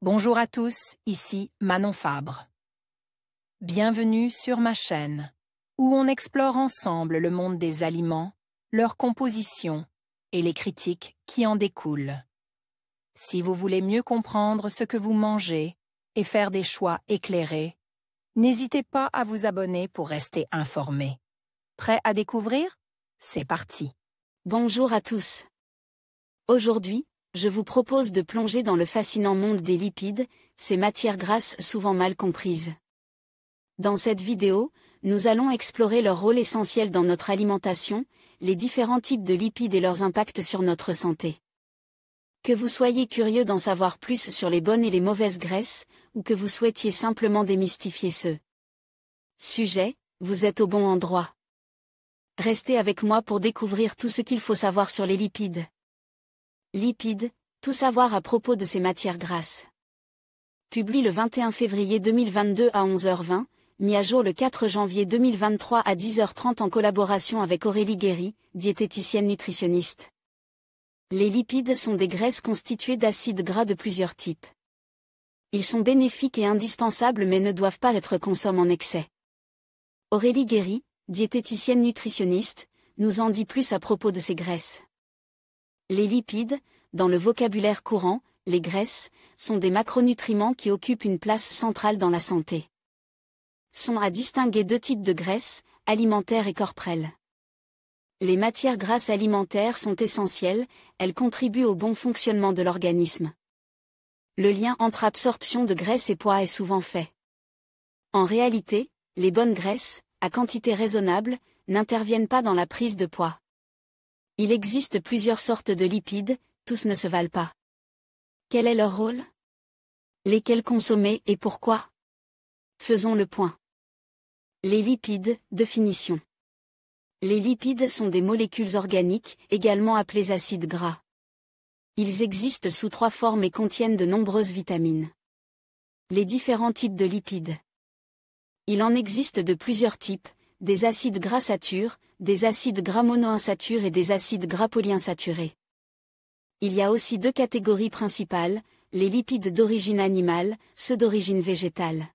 Bonjour à tous, ici Manon Fabre. Bienvenue sur ma chaîne, où on explore ensemble le monde des aliments, leur composition et les critiques qui en découlent. Si vous voulez mieux comprendre ce que vous mangez et faire des choix éclairés, n'hésitez pas à vous abonner pour rester informé. Prêt à découvrir? C'est parti! Bonjour à tous. Aujourd'hui, je vous propose de plonger dans le fascinant monde des lipides, ces matières grasses souvent mal comprises. Dans cette vidéo, nous allons explorer leur rôle essentiel dans notre alimentation, les différents types de lipides et leurs impacts sur notre santé. Que vous soyez curieux d'en savoir plus sur les bonnes et les mauvaises graisses, ou que vous souhaitiez simplement démystifier ce sujet, vous êtes au bon endroit. Restez avec moi pour découvrir tout ce qu'il faut savoir sur les lipides. Lipides, tout savoir à propos de ces matières grasses. Publié le 21 février 2022 à 11h20, mis à jour le 4 janvier 2023 à 10h30 en collaboration avec Aurélie Guéry, diététicienne nutritionniste. Les lipides sont des graisses constituées d'acides gras de plusieurs types. Ils sont bénéfiques et indispensables mais ne doivent pas être consommés en excès. Aurélie Guéry, diététicienne nutritionniste, nous en dit plus à propos de ces graisses. Les lipides, dans le vocabulaire courant, les graisses, sont des macronutriments qui occupent une place centrale dans la santé. Sont à distinguer deux types de graisses, alimentaires et corporelles. Les matières grasses alimentaires sont essentielles, elles contribuent au bon fonctionnement de l'organisme. Le lien entre absorption de graisse et poids est souvent fait. En réalité, les bonnes graisses, à quantité raisonnable, n'interviennent pas dans la prise de poids. Il existe plusieurs sortes de lipides, tous ne se valent pas. Quel est leur rôle? Lesquels consommer et pourquoi? Faisons le point. Les lipides, définition. Les lipides sont des molécules organiques, également appelées acides gras. Ils existent sous trois formes et contiennent de nombreuses vitamines. Les différents types de lipides. Il en existe de plusieurs types, des acides gras satures, des acides gras monoinsaturés et des acides gras polyinsaturés. Il y a aussi deux catégories principales, les lipides d'origine animale, ceux d'origine végétale.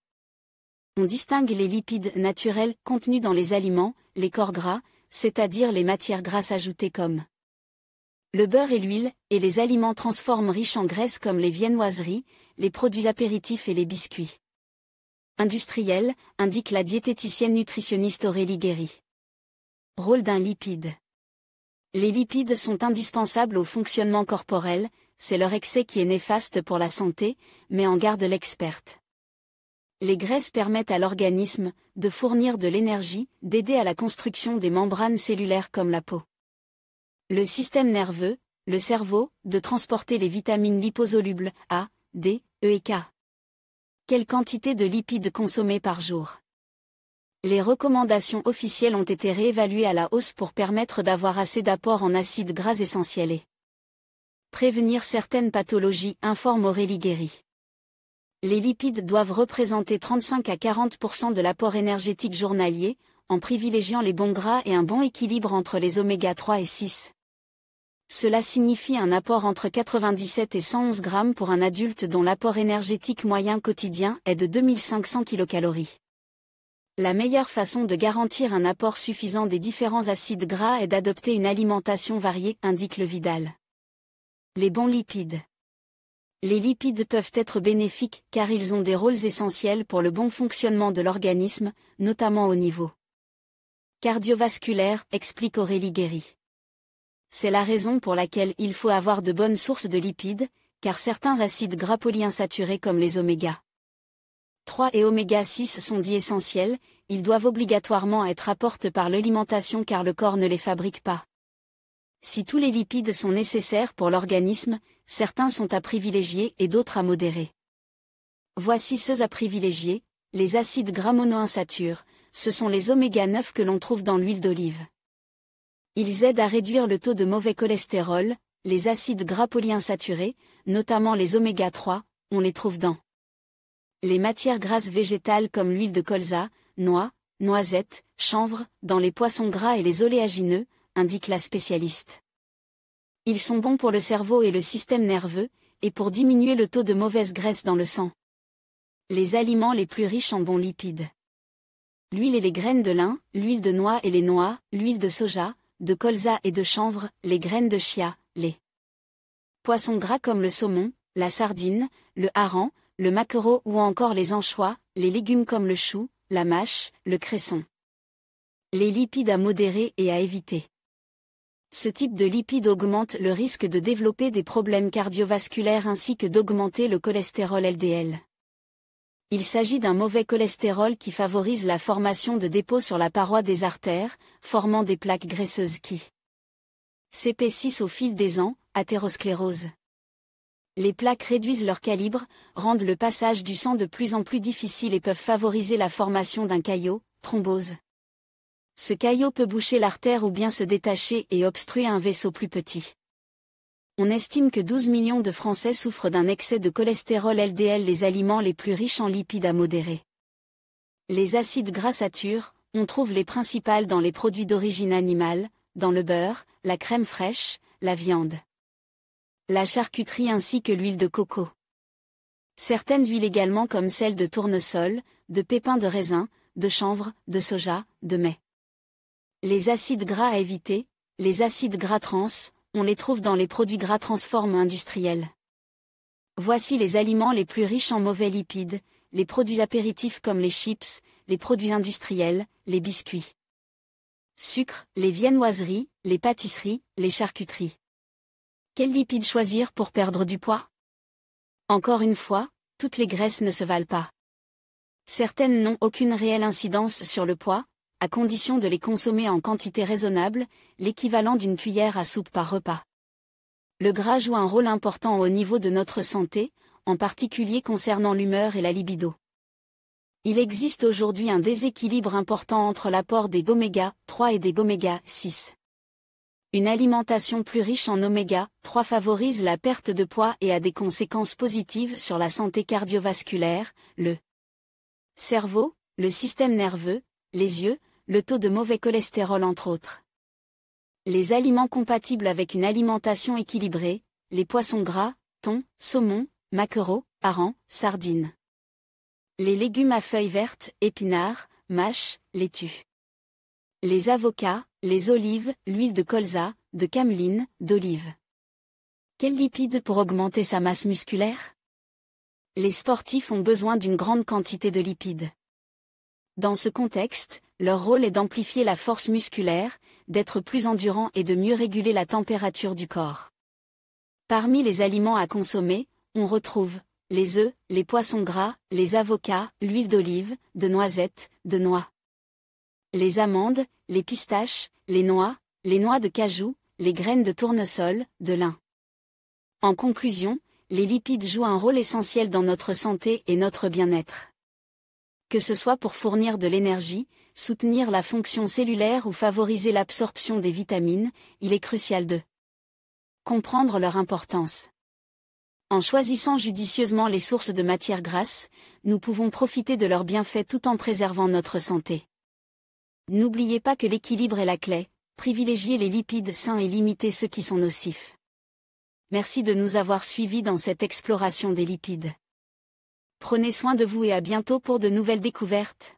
On distingue les lipides naturels contenus dans les aliments, les corps gras, c'est-à-dire les matières grasses ajoutées comme le beurre et l'huile, et les aliments transformés riches en graisses comme les viennoiseries, les produits apéritifs et les biscuits. Industriel, indique la diététicienne nutritionniste Aurélie Guéry. Rôle d'un lipide. Les lipides sont indispensables au fonctionnement corporel, c'est leur excès qui est néfaste pour la santé, mais en garde l'experte. Les graisses permettent à l'organisme de fournir de l'énergie, d'aider à la construction des membranes cellulaires comme la peau. Le système nerveux, le cerveau, de transporter les vitamines liposolubles A, D, E et K. Quelle quantité de lipides consommer par jour? Les recommandations officielles ont été réévaluées à la hausse pour permettre d'avoir assez d'apports en acides gras essentiels et prévenir certaines pathologies, informe Aurélie Guéry. Les lipides doivent représenter 35 à 40% de l'apport énergétique journalier, en privilégiant les bons gras et un bon équilibre entre les oméga 3 et 6. Cela signifie un apport entre 97 et 111 grammes pour un adulte dont l'apport énergétique moyen quotidien est de 2500 kcal. La meilleure façon de garantir un apport suffisant des différents acides gras est d'adopter une alimentation variée, indique le Vidal. Les bons lipides. Les lipides peuvent être bénéfiques car ils ont des rôles essentiels pour le bon fonctionnement de l'organisme, notamment au niveau cardiovasculaire, explique Aurélie Guéry. C'est la raison pour laquelle il faut avoir de bonnes sources de lipides, car certains acides gras polyinsaturés comme les oméga 3 et oméga 6 sont dits essentiels, ils doivent obligatoirement être apportés par l'alimentation car le corps ne les fabrique pas. Si tous les lipides sont nécessaires pour l'organisme, certains sont à privilégier et d'autres à modérer. Voici ceux à privilégier, les acides gras monoinsaturés, ce sont les oméga 9 que l'on trouve dans l'huile d'olive. Ils aident à réduire le taux de mauvais cholestérol, les acides gras polyinsaturés, notamment les oméga 3, on les trouve dans les matières grasses végétales comme l'huile de colza, noix, noisettes, chanvre, dans les poissons gras et les oléagineux, indique la spécialiste. Ils sont bons pour le cerveau et le système nerveux, et pour diminuer le taux de mauvaise graisse dans le sang. Les aliments les plus riches en bons lipides. L'huile et les graines de lin, l'huile de noix et les noix, l'huile de soja, de colza et de chanvre, les graines de chia, les poissons gras comme le saumon, la sardine, le hareng, le maquereau ou encore les anchois, les légumes comme le chou, la mâche, le cresson. Les lipides à modérer et à éviter. Ce type de lipides augmente le risque de développer des problèmes cardiovasculaires ainsi que d'augmenter le cholestérol LDL. Il s'agit d'un mauvais cholestérol qui favorise la formation de dépôts sur la paroi des artères, formant des plaques graisseuses qui s'épaississent au fil des ans, athérosclérose. Les plaques réduisent leur calibre, rendent le passage du sang de plus en plus difficile et peuvent favoriser la formation d'un caillot, thrombose. Ce caillot peut boucher l'artère ou bien se détacher et obstruer un vaisseau plus petit. On estime que 12 millions de Français souffrent d'un excès de cholestérol LDL. Les aliments les plus riches en lipides à modérer. Les acides gras satures, on trouve les principales dans les produits d'origine animale, dans le beurre, la crème fraîche, la viande, la charcuterie ainsi que l'huile de coco. Certaines huiles également comme celle de tournesol, de pépins de raisin, de chanvre, de soja, de mai. Les acides gras à éviter, les acides gras trans, on les trouve dans les produits gras transformés industriels. Voici les aliments les plus riches en mauvais lipides, les produits apéritifs comme les chips, les produits industriels, les biscuits. Sucre, les viennoiseries, les pâtisseries, les charcuteries. Quels lipides choisir pour perdre du poids? Encore une fois, toutes les graisses ne se valent pas. Certaines n'ont aucune réelle incidence sur le poids, à condition de les consommer en quantité raisonnable, l'équivalent d'une cuillère à soupe par repas. Le gras joue un rôle important au niveau de notre santé, en particulier concernant l'humeur et la libido. Il existe aujourd'hui un déséquilibre important entre l'apport des oméga 3 et des oméga 6. Une alimentation plus riche en oméga 3 favorise la perte de poids et a des conséquences positives sur la santé cardiovasculaire, le cerveau, le système nerveux, les yeux, le taux de mauvais cholestérol entre autres. Les aliments compatibles avec une alimentation équilibrée, les poissons gras, thon, saumon, maquereau, hareng, sardines. Les légumes à feuilles vertes, épinards, mâches, laitues. Les avocats, les olives, l'huile de colza, de cameline, d'olive. Quels lipides pour augmenter sa masse musculaire? Les sportifs ont besoin d'une grande quantité de lipides. Dans ce contexte, leur rôle est d'amplifier la force musculaire, d'être plus endurant et de mieux réguler la température du corps. Parmi les aliments à consommer, on retrouve les œufs, les poissons gras, les avocats, l'huile d'olive, de noisettes, de noix. Les amandes, les pistaches, les noix de cajou, les graines de tournesol, de lin. En conclusion, les lipides jouent un rôle essentiel dans notre santé et notre bien-être. Que ce soit pour fournir de l'énergie, soutenir la fonction cellulaire ou favoriser l'absorption des vitamines, il est crucial de comprendre leur importance. En choisissant judicieusement les sources de matières grasses, nous pouvons profiter de leurs bienfaits tout en préservant notre santé. N'oubliez pas que l'équilibre est la clé, privilégiez les lipides sains et limitez ceux qui sont nocifs. Merci de nous avoir suivis dans cette exploration des lipides. Prenez soin de vous et à bientôt pour de nouvelles découvertes.